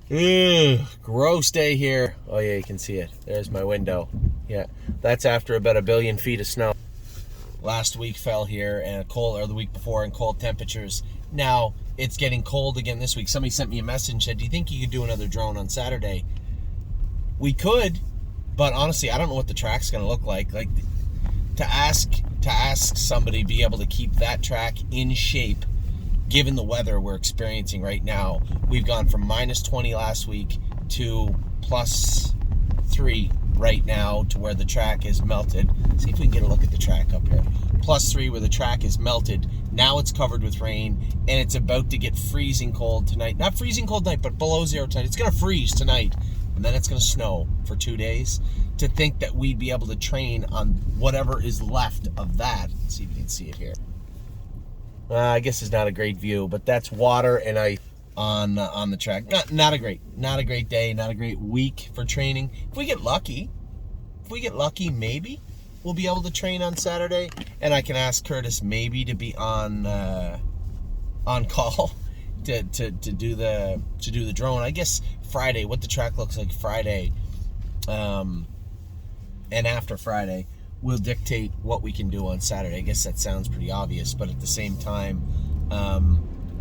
Ugh, gross day here. Oh yeah, you can see it. There's my window. Yeah, that's after about 1 billion feet of snow. Last week fell here, and or the week before, in cold temperatures. Now it's getting cold again this week. Somebody sent me a message and said, "Do you think you could do another drone on Saturday?" We could, but honestly, I don't know what the track's going to look like. Like to ask somebody be able to keep that track in shape given the weather we're experiencing right now. We've gone from -20 last week to +3 right now, to where the track is melted. See if we can get a look at the track up here. +3 where the track is melted. Now it's covered with rain, and it's about to get freezing cold tonight. Not freezing cold tonight, but below zero tonight. It's going to freeze tonight, and then it's going to snow for 2 days. To think that we'd be able to train on whatever is left of that. Let's see if you can see it here. I guess it's not a great view, but that's water and ice on the track. Not a great day, not a great week for training. If we get lucky, maybe we'll be able to train on Saturday, and I can ask Curtis maybe to be on call to do the drone. I guess Friday, what the track looks like Friday, and after Friday will dictate what we can do on Saturday. I guess that sounds pretty obvious, but at the same time,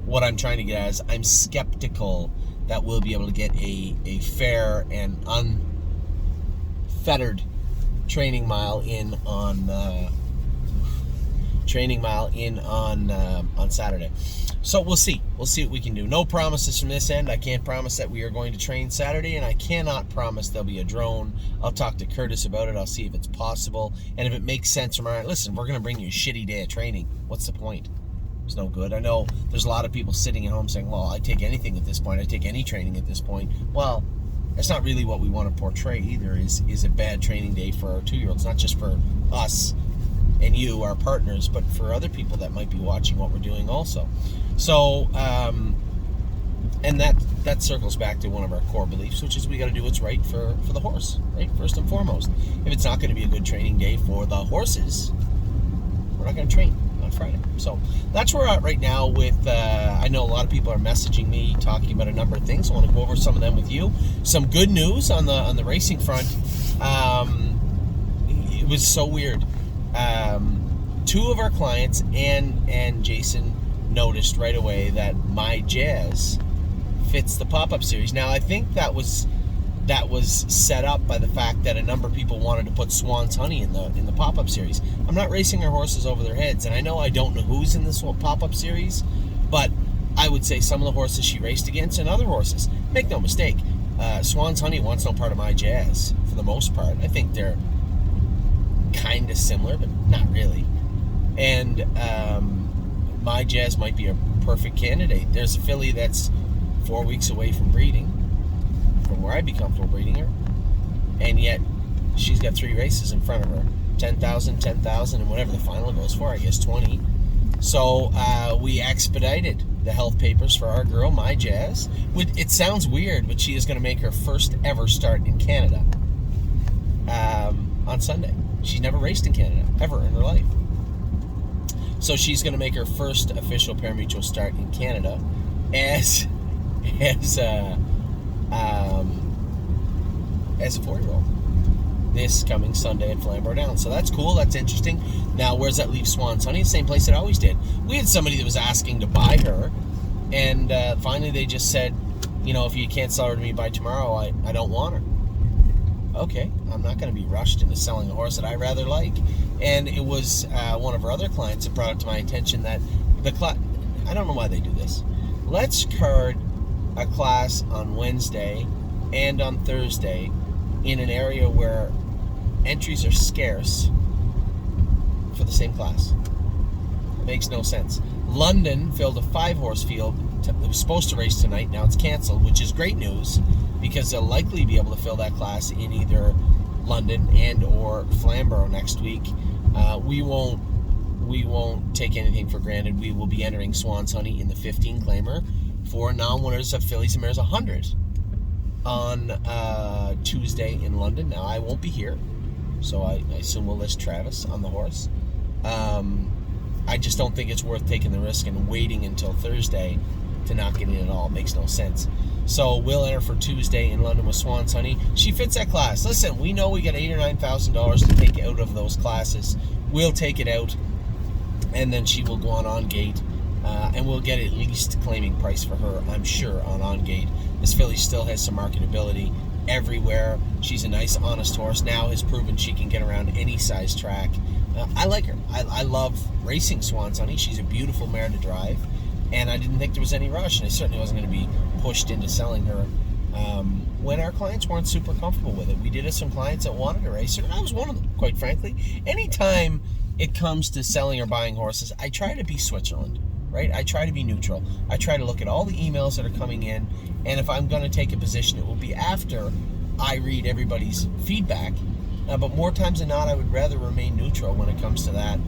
what I'm trying to get at is I'm skeptical that we'll be able to get a fair and unfettered training mile in on Saturday. So we'll see what we can do. No promises from this end. I can't promise that we are going to train Saturday, and I cannot promise there'll be a drone. I'll talk to Curtis about it. I'll see if it's possible, and if it makes sense from our end. Listen, we're going to bring you a shitty day of training. What's the point? It's no good. I know there's a lot of people sitting at home saying, well, I take anything at this point. I take any training at this point. Well, that's not really what we want to portray either, is a bad training day for our 2-year-olds. Not just for us and you, our partners, but for other people that might be watching what we're doing also. So, and that circles back to one of our core beliefs, which is we got to do what's right for the horse, right? First and foremost. If it's not going to be a good training day for the horses, we're not going to train on Friday. So that's where we're at right now with, I know a lot of people are messaging me talking about a number of things. I want to go over some of them with you. Some good news on the racing front. It was so weird. 2 of our clients and Jason noticed right away that My Jazz fits the pop-up series. Now, I think that was set up by the fact that a number of people wanted to put Swan's Honey in the pop-up series. I'm not racing our horses over their heads, and I know I don't know who's in this pop-up series, but I would say some of the horses she raced against and other horses. Make no mistake, Swan's Honey wants no part of My Jazz for the most part. I think they're kind of similar, but not really. And My Jazz might be a perfect candidate. There's a filly that's 4 weeks away from breeding, from where I'd be comfortable breeding her, and yet she's got 3 races in front of her, 10,000, and whatever the final goes for, I guess 20. So we expedited the health papers for our girl, My Jazz. It sounds weird, but she is going to make her first ever start in Canada on Sunday. She's never raced in Canada, ever in her life. So she's going to make her first official parimutuel start in Canada as a 4-year-old this coming Sunday at Flamborough Downs. So that's cool. That's interesting. Now, where's that leave Swan's Honey? Same place it always did. We had somebody that was asking to buy her, and finally they just said, if you can't sell her to me by tomorrow, I don't want her. Okay, I'm not going to be rushed into selling a horse that I rather like. And it was one of our other clients that brought it to my attention that I don't know why they do this. Let's card a class on Wednesday and on Thursday in an area where entries are scarce for the same class. It makes no sense. London filled a 5-horse field that was supposed to race tonight. Now it's canceled, which is great news, because they'll likely be able to fill that class in either London and or Flamborough next week. We won't take anything for granted. We will be entering Swan's Honey in the 15 claimer for non-winners of Fillies and Mares 100 on Tuesday in London. Now, I won't be here, so I assume we'll list Travis on the horse. I just don't think it's worth taking the risk and waiting until Thursday to not get in at all. It makes no sense. So we'll enter for Tuesday in London with Swans Honey. She fits that class. Listen, we know we got $8,000 or $9,000 to take out of those classes. We'll take it out, and then she will go on gate, and we'll get at least claiming price for her, I'm sure, on gate. This filly still has some marketability everywhere. She's a nice, honest horse. Now has proven she can get around any size track. I like her. I love racing Swans Honey. She's a beautiful mare to drive, and I didn't think there was any rush, and I certainly wasn't going to be pushed into selling her when our clients weren't super comfortable with it. We did have some clients that wanted to race her, and I was one of them, quite frankly. Anytime it comes to selling or buying horses, I try to be Switzerland, right? I try to be neutral. I try to look at all the emails that are coming in, and if I'm going to take a position, it will be after I read everybody's feedback. But more times than not, I would rather remain neutral when it comes to that.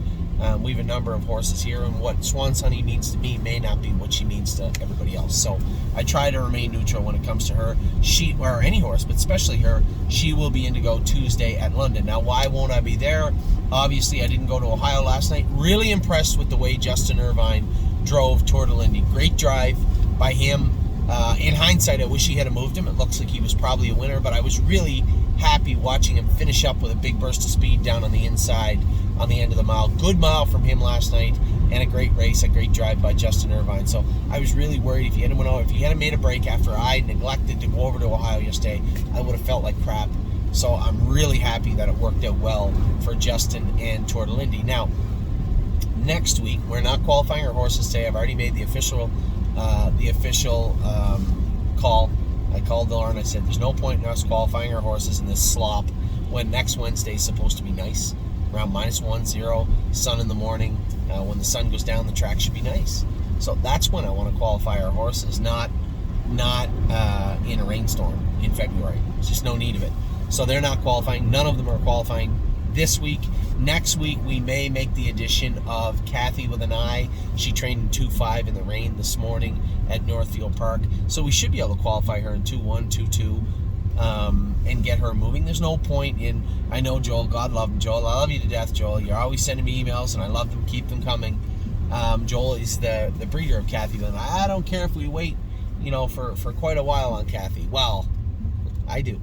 We have a number of horses here, and what Swans Honey means to me may not be what she means to everybody else. So I try to remain neutral when it comes to her. She, or any horse, but especially her, she will be Indigo Tuesday at London. Now, why won't I be there? Obviously, I didn't go to Ohio last night. Really impressed with the way Justin Irvine drove Tour de Lindy. Great drive by him. In hindsight, I wish he had moved him. It looks like he was probably a winner, but I was really happy watching him finish up with a big burst of speed down on the inside on the end of the mile. Good mile from him last night, and a great race, a great drive by Justin Irvine. So I was really worried if he hadn't made a break after I neglected to go over to Ohio yesterday, I would have felt like crap. So I'm really happy that it worked out well for Justin and Tour de Lindy. Now, next week, we're not qualifying our horses today. I've already made the official call. I called Lauren. I said, there's no point in us qualifying our horses in this slop when next Wednesday is supposed to be nice. Around -10, sun in the morning. When the sun goes down, the track should be nice. So that's when I want to qualify our horses, not in a rainstorm in February. There's just no need of it. So they're not qualifying. None of them are qualifying this week. Next week, we may make the addition of Kathy with an eye. She trained in 2.5 in the rain this morning at Northfield Park. So we should be able to qualify her in 2.1, 2.2, and get her moving. There's no point in, I know Joel, God love him, Joel. I love you to death, Joel. You're always sending me emails, and I love them. Keep them coming. Joel is the breeder of Kathy. And I don't care if we wait, for quite a while on Kathy. Well, I do.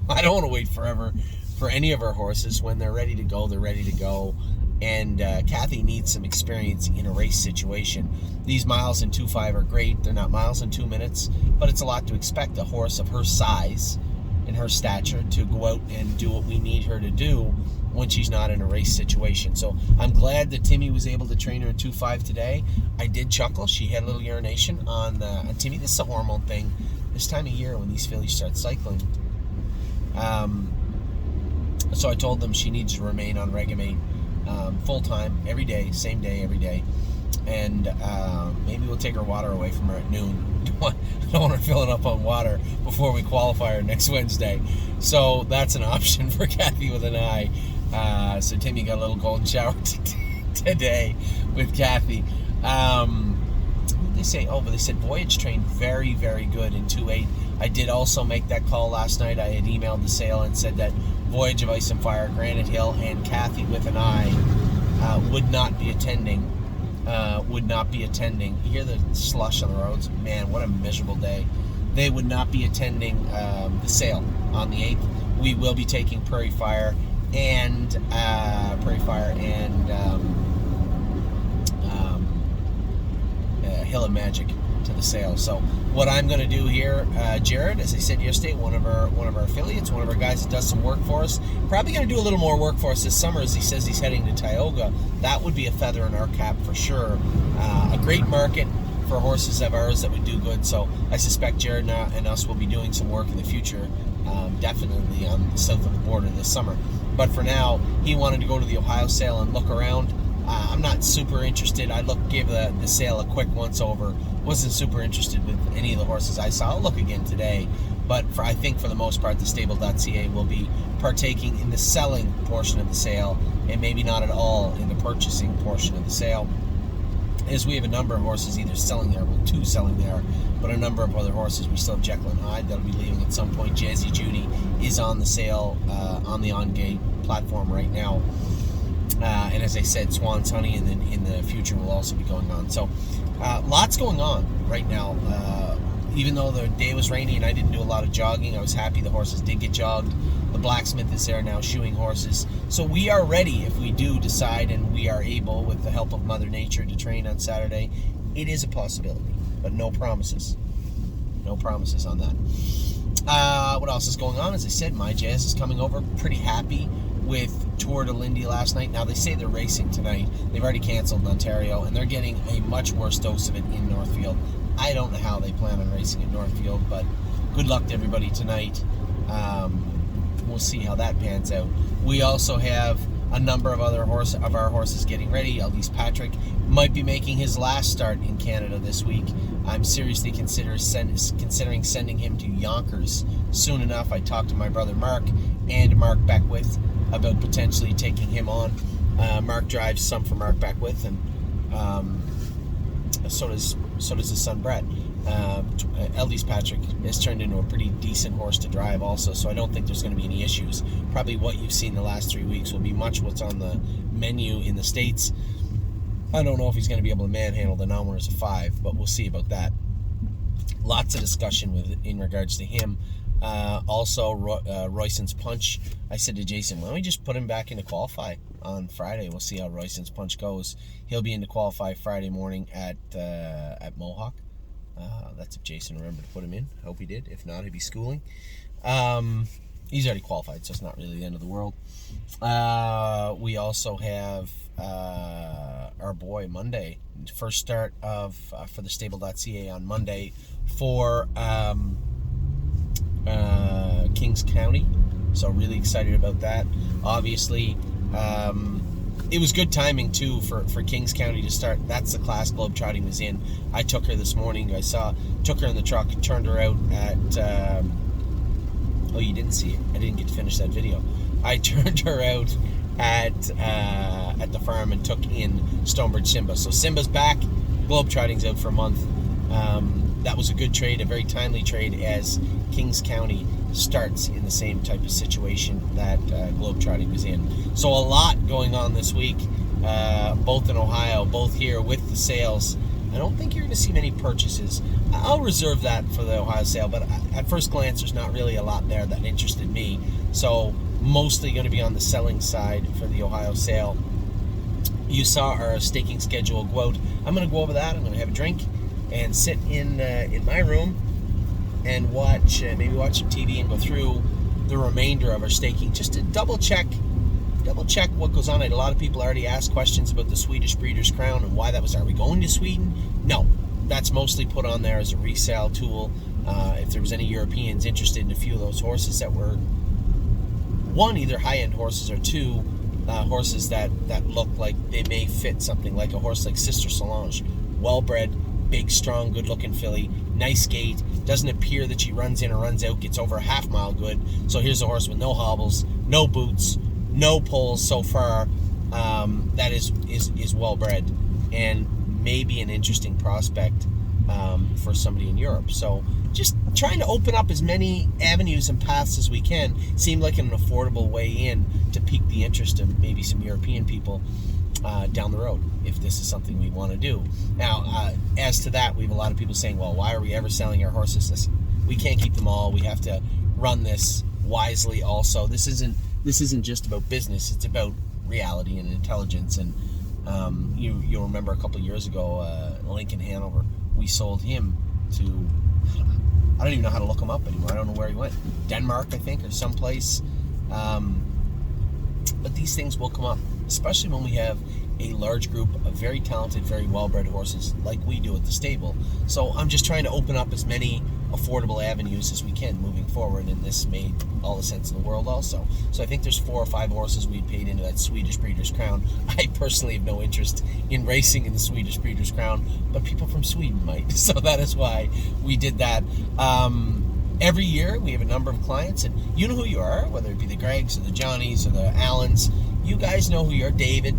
I don't want to wait forever for any of our horses. When they're ready to go, they're ready to go. And Kathy needs some experience in a race situation. These miles in 2.5 are great. They're not miles in 2 minutes, but it's a lot to expect a horse of her size and her stature to go out and do what we need her to do when she's not in a race situation. So I'm glad that Timmy was able to train her in 2.5 today. I did chuckle. She had a little urination on Timmy. This is a hormone thing. This time of year when these fillies start cycling. So I told them she needs to remain on Regamate full-time, every day, same day, every day. And maybe we'll take her water away from her at noon. I don't want her filling up on water before we qualify her next Wednesday. So that's an option for Kathy with an eye. So Timmy got a little golden shower today with Kathy. They said Voyage trained very, very good in 2.8. I did also make that call last night. I had emailed the sale and said that Voyage of Ice and Fire, Granite Hill, and Kathy with an Eye would not be attending. You hear the slush on the roads? Man, what a miserable day. They would not be attending the sale on the 8th. We will be taking Prairie Fire and Hill of Magic to the sale. So what I'm going to do here, Jared, as I said yesterday, one of our affiliates, one of our guys that does some work for us, probably going to do a little more work for us this summer, as he says he's heading to Tioga. That would be a feather in our cap for sure. A great market for horses of ours that would do good. So I suspect Jared and us will be doing some work in the future, definitely on the south of the border this summer. But for now, he wanted to go to the Ohio sale and look around. I'm not super interested. I gave the sale a quick once over. Wasn't super interested with any of the horses I saw. I'll look again today. But I think for the most part, the stable.ca will be partaking in the selling portion of the sale and maybe not at all in the purchasing portion of the sale. As we have a number of horses either selling there, well, 2 selling there, but a number of other horses. We still have Jekyll and Hyde that'll be leaving at some point. Jazzy Judy is on the sale on the on-gate platform right now. And as I said, Swans Honey, and then in the future will also be going on. So Lots going on right now. Even though the day was rainy and I didn't do a lot of jogging, I was happy the horses did get jogged. The blacksmith is there now shoeing horses. So we are ready if we do decide and we are able, with the help of Mother Nature, to train on Saturday. It is a possibility, but no promises. No promises on that. What else is going on? As I said, My Jazz is coming over. Pretty happy with Tour de Lindy last night. Now, they say they're racing tonight. They've already canceled in Ontario, and they're getting a much worse dose of it in Northfield. I don't know how they plan on racing at Northfield, but good luck to everybody tonight. We'll see how that pans out. We also have a number of other our horses getting ready. Elise Patrick might be making his last start in Canada this week. I'm seriously considering sending him to Yonkers soon enough. I talked to my brother Mark and Mark Beckwith about potentially taking him on. Mark drives some for Mark Beckwith, and so does his son Brett. Elise Patrick has turned into a pretty decent horse to drive also, so I don't think there's going to be any issues. Probably what you've seen the last 3 weeks will be much what's on the menu in the States. I don't know if he's going to be able to manhandle the non-winners of 5, but we'll see about that. Lots of discussion in regards to him. Also, Royson's Punch. I said to Jason, why don't we just put him back into qualify on Friday? We'll see how Royson's Punch goes. He'll be into qualify Friday morning at Mohawk. That's if Jason remembered to put him in. I hope he did. If not, he'd be schooling. He's already qualified, so it's not really the end of the world. We also have our boy Monday. First start for the stable.ca on Monday for Kings County. So really excited about that. Obviously, it was good timing too for Kings County to start. That's the class Globetrotting was in. I took her this morning. Took her in the truck, turned her out at oh, you didn't see it. I didn't get to finish that video. I turned her out at the farm and took in Stonebridge Simba. So Simba's back. Globetrotting's out for a month. That was a good trade, a very timely trade, as Kings County starts in the same type of situation that Globetrotting was in. So a lot going on this week, both in Ohio, both here with the sales. I don't think you're going to see many purchases. I'll reserve that for the Ohio sale, but at first glance, there's not really a lot there that interested me. So mostly going to be on the selling side for the Ohio sale. You saw our staking schedule go out. I'm going to go over that. I'm going to have a drink and sit in my room and maybe watch some TV and go through the remainder of our staking, just to double check what goes on. A lot of people already asked questions about the Swedish Breeders' Crown and why that was. Are we going to Sweden? No, that's mostly put on there as a resale tool. If there was any Europeans interested in a few of those horses that were, one, either high-end horses, or two, horses that look like they may fit something, like a horse like Sister Solange, well-bred, big, strong, good-looking filly, nice gait, doesn't appear that she runs in or runs out, gets over a half-mile good. So here's a horse with no hobbles, no boots, no poles so far, that is well-bred, and maybe an interesting prospect for somebody in Europe. So just trying to open up as many avenues and paths as we can. Seemed like an affordable way in to pique the interest of maybe some European people down the road, if this is something we want to do. Now, as to that, we have a lot of people saying, well, why are we ever selling our horses? Listen, we can't keep them all. We have to run this wisely also. This isn't just about business. It's about reality and intelligence. And you'll remember a couple of years ago, Lincoln Hanover, we sold him to, I don't even know how to look him up anymore. I don't know where he went. Denmark, I think, or someplace. But these things will come up, especially when we have a large group of very talented, very well-bred horses like we do at the stable. So I'm just trying to open up as many affordable avenues as we can moving forward, and this made all the sense in the world also. So I think there's 4 or 5 horses we paid into that Swedish Breeders' Crown. I personally have no interest in racing in the Swedish Breeders' Crown, but people from Sweden might. So that is why we did that. Every year we have a number of clients, and you know who you are, whether it be the Gregs or the Johnnies or the Allens. You guys know who you are. David,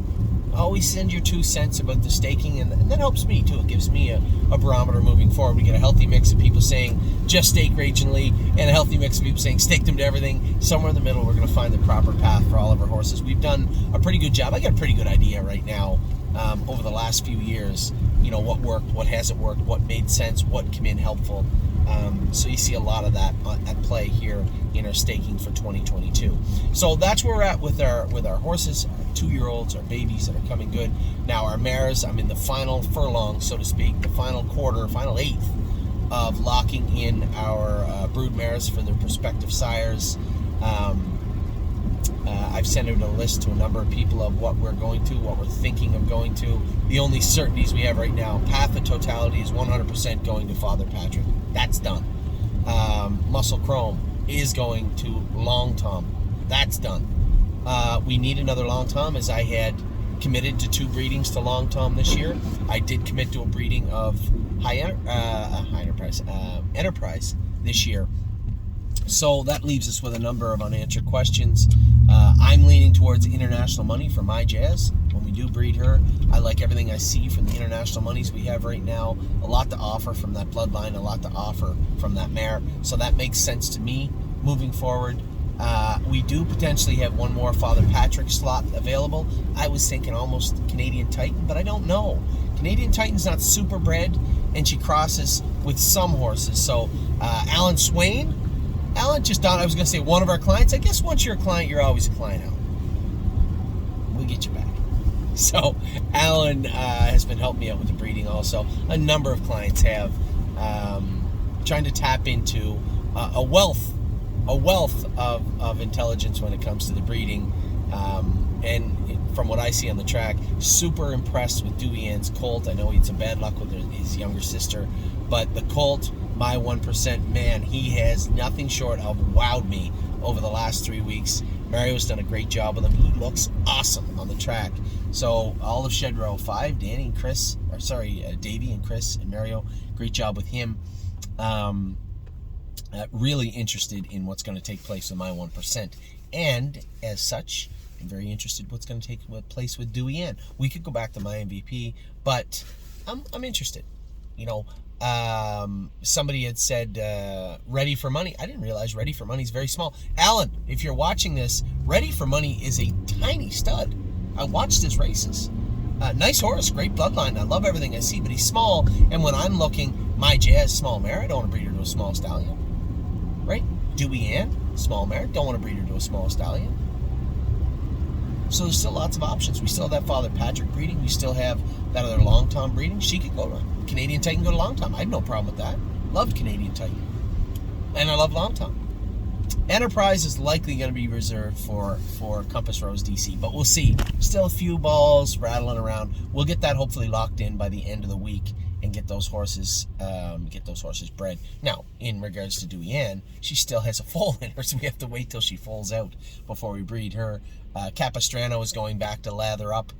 always send your 2 cents about the staking, and that helps me too. It gives me a barometer moving forward. We get a healthy mix of people saying just stake regionally, and a healthy mix of people saying stake them to everything. Somewhere in the middle, we're going to find the proper path for all of our horses. We've done a pretty good job. I got a pretty good idea right now over the last few years what worked, what hasn't worked, what made sense, what came in helpful. So you see a lot of that at play here in our staking for 2022. So that's where we're at with our horses, our 2-year-olds, our babies that are coming good. Now our mares, I'm in the final furlong, so to speak, the final quarter, final eighth of locking in our brood mares for their prospective sires. I've sent out a list to a number of people of what we're going to, what we're thinking of going to. The only certainties we have right now, Path of Totality is 100% going to Father Patrick. That's done. Muscle Chrome is going to Long Tom. That's done. We need another Long Tom, as I had committed to 2 breedings to Long Tom this year. I did commit to a breeding of Enterprise this year. So that leaves us with a number of unanswered questions. I'm leaning towards International Money for my Jazz. When we do breed her, I like everything I see from the International Monies we have right now. A lot to offer from that bloodline, a lot to offer from that mare. So that makes sense to me moving forward. We do potentially have one more Father Patrick slot available. I was thinking almost Canadian Titan, but I don't know. Canadian Titan's not super bred, and she crosses with some horses. So Alan Swain, Alan just thought I was going to say one of our clients. I guess once you're a client, you're always a client, Alan. We'll get you back. So Alan has been helping me out with the breeding also. A number of clients have, trying to tap into a wealth of intelligence when it comes to the breeding. And from what I see on the track, super impressed with Duvian's colt. I know he had some bad luck with his younger sister, but the colt, my 1%, man, he has nothing short of wowed me over the last 3 weeks. Mario's done a great job with him. He looks awesome on the track. So all of Shed Row 5, Davey and Chris and Mario, great job with him. Really interested in what's going to take place with my 1%. And as such, I'm very interested what's going to take place with Dewey Ann. We could go back to my MVP, but I'm interested. Somebody had said Ready for Money. I didn't realize Ready for Money is very small. Alan, if you're watching this, Ready for Money is a tiny stud. I watched his races. Nice horse, great bloodline. I love everything I see, but he's small. And when I'm looking, my Jazz, small mare, I don't want to breed her to a small stallion. Right? Dewey Ann, small mare, don't want to breed her to a small stallion. So there's still lots of options. We still have that Father Patrick breeding. We still have that other Long Tom breeding. She could go to Canadian Titan, go to Long Tom. I have no problem with that. Loved Canadian Titan. And I love Long Tom. Enterprise is likely going to be reserved for Compass Rose DC, but we'll see. Still a few balls rattling around. We'll get that hopefully locked in by the end of the week and get those horses bred. Now, in regards to Dewey Ann, she still has a foal in her, so we have to wait till she foals out before we breed her. Capistrano is going back to lather up.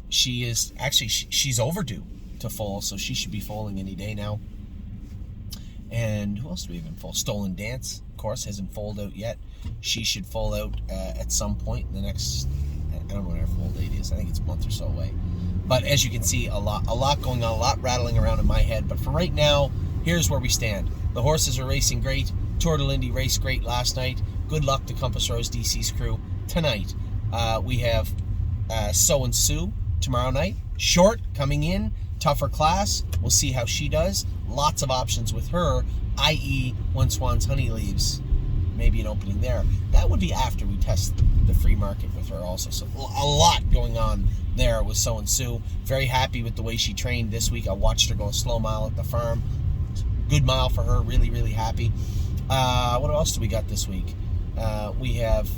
She's overdue to foal, so she should be foaling any day now. And who else do we have in foal? Stolen Dance, of course, hasn't foaled out yet. She should foal out at some point in the next, I don't know when our foal date is. I think it's a month or so away. But as you can see, a lot going on, a lot rattling around in my head. But for right now, here's where we stand. The horses are racing great. Tour de Lindy raced great last night. Good luck to Compass Rose DC's crew. Tonight, we have So and Sue tomorrow night. Short coming in, tougher class. We'll see how she does. Lots of options with her, i.e. when Swan's Honey leaves, maybe an opening there. That would be after we test the free market with her also. So a lot going on there with So and Sue. Very happy with the way she trained this week. I watched her go a slow mile at the farm. Good mile for her. Really, really happy. What else do we got this week? We have,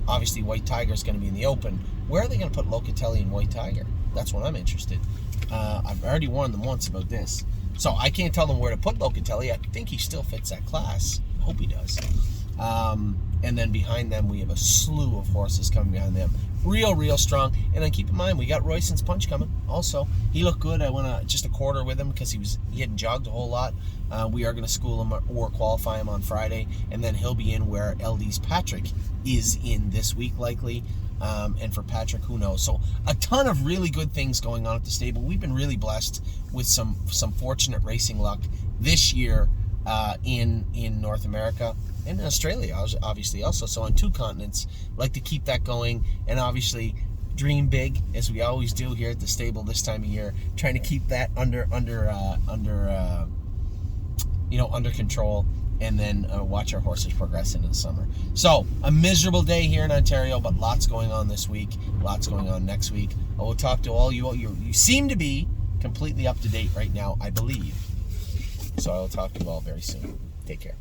obviously, White Tiger is going to be in the open. Where are they going to put Locatelli and White Tiger? That's what I'm interested. I've already warned them once about this. So I can't tell them where to put Locatelli. I think he still fits that class. I hope he does. And then behind them, we have a slew of horses coming behind them. Real strong. And then keep in mind, we got Royson's Punch coming also. He looked good. I went just a quarter with him because he hadn't jogged a whole lot. We are going to school him or qualify him on Friday. And then he'll be in where LD's Patrick is in this week, likely. And for Patrick, who knows? So a ton of really good things going on at the stable. We've been really blessed with some fortunate racing luck this year in North America and in Australia, obviously also. So on 2 continents, like to keep that going. And obviously, dream big, as we always do here at the stable this time of year, trying to keep that under control, and then watch our horses progress into the summer. So, a miserable day here in Ontario, but lots going on this week, lots going on next week. I will talk to all you. You seem to be completely up to date right now, I believe. So I will talk to you all very soon. Take care.